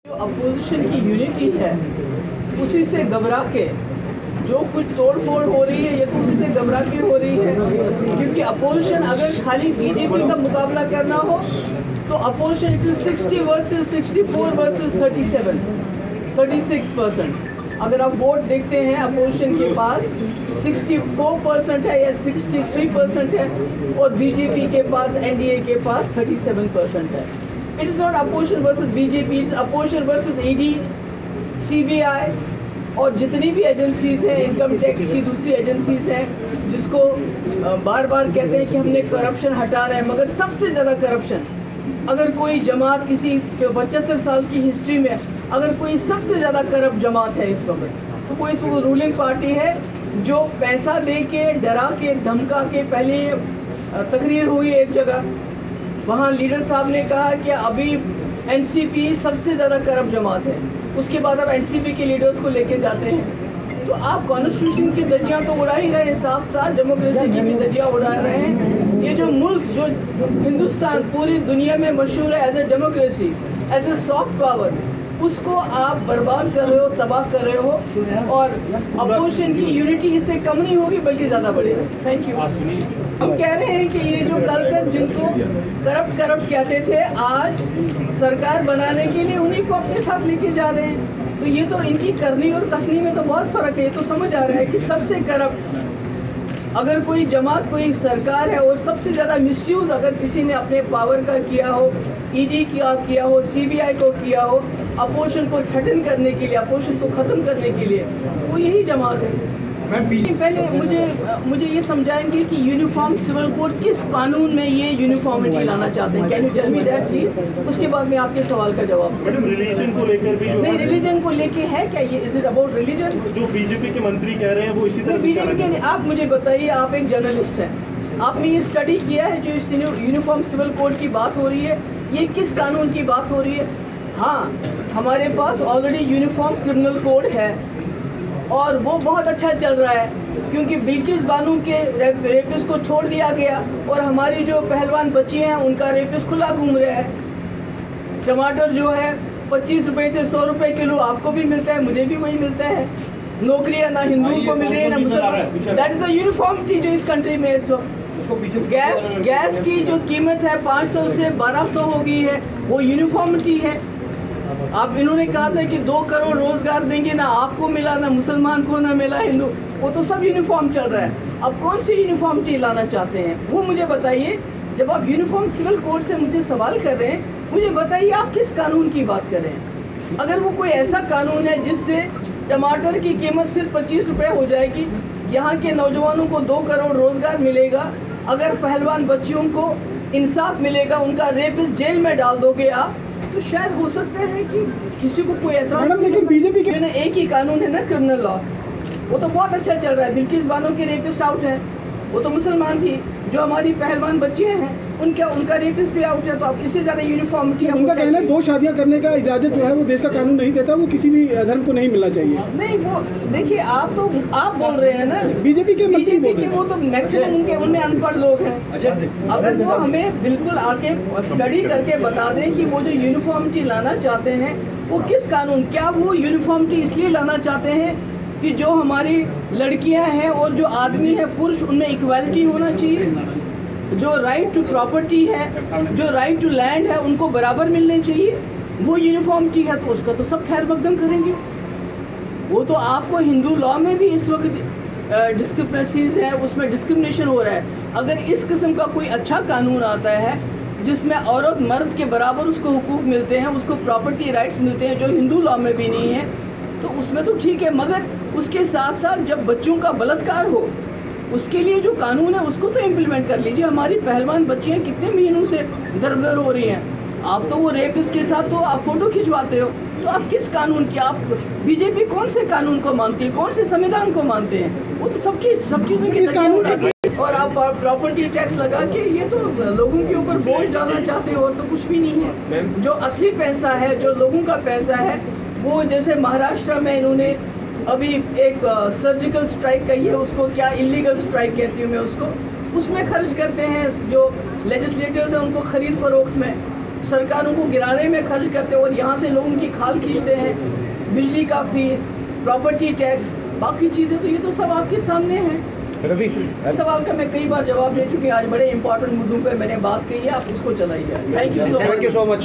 जो अपोजिशन की यूनिटी है उसी से घबरा के जो कुछ तोड़फोड़ हो रही है ये तो उसी से घबरा के हो रही है, क्योंकि अपोजिशन अगर खाली बीजेपी का मुकाबला करना हो तो opposition it is 60 versus 64 versus 36%। अगर आप वोट देखते हैं अपोजिशन के पास 64% है या 63% है और बीजेपी के पास एनडीए के पास 37% है। It is not opposition versus BJP, it's opposition versus ED, CBI और जितनी भी एजेंसीज हैं, इनकम टैक्स की दूसरी एजेंसीज हैं जिसको बार बार कहते हैं कि हमने करप्शन हटा रहे हैं, मगर सबसे ज़्यादा करप्शन अगर कोई जमात किसी 75 साल की हिस्ट्री में अगर कोई सबसे ज़्यादा करप्ट जमात है इस वक्त तो कोई इस वक्त रूलिंग पार्टी है जो पैसा दे के डरा के धमका के, पहले तकरीर हुई एक जगह, वहाँ लीडर साहब ने कहा कि अभी एनसीपी सबसे ज़्यादा करप्ट जमात है, उसके बाद अब एनसीपी के लीडर्स को लेके जाते हैं। तो आप कॉन्स्टिट्यूशन की धज्जियाँ तो उड़ा ही रहे हैं, साथ साथ डेमोक्रेसी की भी धज्जियाँ उड़ा रहे हैं। ये जो मुल्क, जो हिंदुस्तान पूरी दुनिया में मशहूर है as a democracy, as a soft power, उसको आप बर्बाद कर रहे हो, तबाह कर रहे हो और अपोजिशन की यूनिटी इससे कम नहीं होगी बल्कि ज़्यादा बढ़ेगी। Thank you. हम कह रहे हैं कि ये जो कल तक जिनको करप्ट कहते थे आज सरकार बनाने के लिए उन्हीं को अपने साथ लेके जा रहे हैं, तो ये तो इनकी करनी और कथनी में तो बहुत फ़र्क है। तो समझ आ रहा है कि सबसे करप्ट अगर कोई जमात, कोई सरकार है और सबसे ज़्यादा मिसयूज़ अगर किसी ने अपने पावर का किया हो, ईडी का किया हो, सीबीआई को किया हो, अपोजिशन को थ्रेटन करने के लिए, अपोजिशन को ख़त्म करने के लिए, वो यही जमात है। पहले मुझे ये समझाएंगे कि यूनिफॉर्म सिविल कोड किस कानून में ये यूनिफॉर्मिटी लाना चाहते हैं? Can you tell me that please? उसके बाद मैं आपके सवाल का जवाब। मैडम रिलीजन को लेकर भी नहीं, रिलीजन को लेके है क्या ये? Is it about religion? जो बीजेपी के मंत्री कह रहे हैं वो इसी तरह बीजेपी के। आप मुझे बताइए, आप एक जर्नलिस्ट हैं, आपने ये स्टडी किया है जो इस यूनिफॉर्म सिविल कोड की बात हो रही है, ये किस कानून की बात हो रही है? हाँ, हमारे पास ऑलरेडी यूनिफॉर्म क्रिमिनल कोड है और वो बहुत अच्छा चल रहा है, क्योंकि बिल्किस बानो के रेपिस्ट को छोड़ दिया गया और हमारी जो पहलवान बच्ची हैं उनका रेपिस्ट खुला घूम रहा है। टमाटर जो है 25 रुपये से 100 रुपये किलो आपको भी मिलता है, मुझे भी वही मिलता है। नौकरियां ना हिंदुओं को मिल रही है ना मुसलमान। दैट इज़ अ यूनिफॉर्मिटी जो इस कंट्री में इस वक्त। गैस की जो कीमत है 500 से 1200 हो गई है, वो यूनिफॉर्मिटी है। आप इन्होंने कहा था कि 2 करोड़ रोजगार देंगे, ना आपको मिला, ना मुसलमान को, ना मिला हिंदू, वो तो सब यूनिफॉर्म चल रहा है। अब कौन सी यूनिफॉर्मिटी लाना चाहते हैं वो मुझे बताइए। जब आप यूनिफॉर्म सिविल कोड से मुझे सवाल कर रहे हैं, मुझे बताइए आप किस कानून की बात कर रहे हैं? अगर वो कोई ऐसा कानून है जिससे टमाटर की कीमत फिर 25 रुपये हो जाएगी, यहाँ के नौजवानों को 2 करोड़ रोजगार मिलेगा, अगर पहलवान बच्चियों को इंसाफ मिलेगा, उनका रेपिस्ट जेल में डाल दोगे आप, तो शायद हो सकता है कि किसी को कोई एतराज। लेकिन बीजेपी के ना एक ही कानून है ना, क्रिमिनल लॉ, वो तो बहुत अच्छा चल रहा है। बिल्किस बानो की रेपिस्ट आउट है, वो तो मुसलमान थी। जो हमारी पहलवान बच्चियाँ हैं उनका रेपिस्ट भी आउट है, तो अब इससे ज़्यादा यूनिफॉर्मिटी। उनका कहना है 2 शादियां करने का इजाज़त जो है वो देश का कानून नहीं देता, वो किसी भी धर्म को नहीं मिलना चाहिए। नहीं, वो देखिए, आप बोल रहे हैं ना बीजेपी के वो तो मैक्सिमम उनमें अनपढ़ लोग हैं। अगर वो हमें बिल्कुल आके स्टडी करके बता दें कि वो जो यूनिफॉर्मिटी लाना चाहते हैं वो किस कानून, क्या वो यूनिफॉर्मिटी इसलिए लाना चाहते हैं कि जो हमारी लड़कियां हैं और जो आदमी है पुरुष, उनमें इक्वालिटी होना चाहिए, जो राइट टू प्रॉपर्टी है, जो राइट टू लैंड है, उनको बराबर मिलने चाहिए, वो यूनिफॉर्मिटी है, तो उसका तो सब खैर मकदम करेंगे। वो तो आपको हिंदू लॉ में भी इस वक्त डिस्क्रिपेंसीज है, उसमें डिस्क्रिमिनेशन हो रहा है। अगर इस किस्म का कोई अच्छा कानून आता है जिसमें औरत मर्द के बराबर उसको हुकूक मिलते हैं, उसको प्रॉपर्टी राइट्स मिलते हैं जो हिंदू लॉ में भी नहीं है, तो उसमें तो ठीक है। मगर उसके साथ साथ जब बच्चों का बलात्कार हो, उसके लिए जो कानून है उसको तो इम्प्लीमेंट कर लीजिए। हमारी पहलवान बच्चियाँ कितने महीनों से दर हो रही हैं, आप तो वो रेपिस्ट के साथ तो आप फोटो खिंचवाते हो, तो आप किस कानून की, आप बीजेपी कौन से कानून को मानती है, कौन से संविधान को मानते हैं? वो तो सब चीज़ों की कानून। और आप प्रॉपर्टी टैक्स लगा के ये तो लोगों के ऊपर बोझ डालना चाहते हो, तो कुछ भी नहीं है। जो असली पैसा है, जो लोगों का पैसा है, वो जैसे महाराष्ट्र में इन्होंने अभी एक सर्जिकल स्ट्राइक कही है, उसको क्या इलीगल स्ट्राइक कहती हूँ मैं उसको, उसमें खर्च करते हैं। जो लेजिस्लेटर्स हैं उनको खरीद फरोख्त में सरकारों को गिराने में खर्च करते हैं और यहाँ से लोगों की खाल खींचते हैं। बिजली का फीस, प्रॉपर्टी टैक्स, बाकी चीज़ें तो ये तो सब आपके सामने हैं। रवि, सवाल का मैं कई बार जवाब दे चुकी हूँ। आज बड़े इंपॉर्टेंट मुद्दों पे मैंने बात कही है, आप उसको चलाइए। Thank you thank you so much.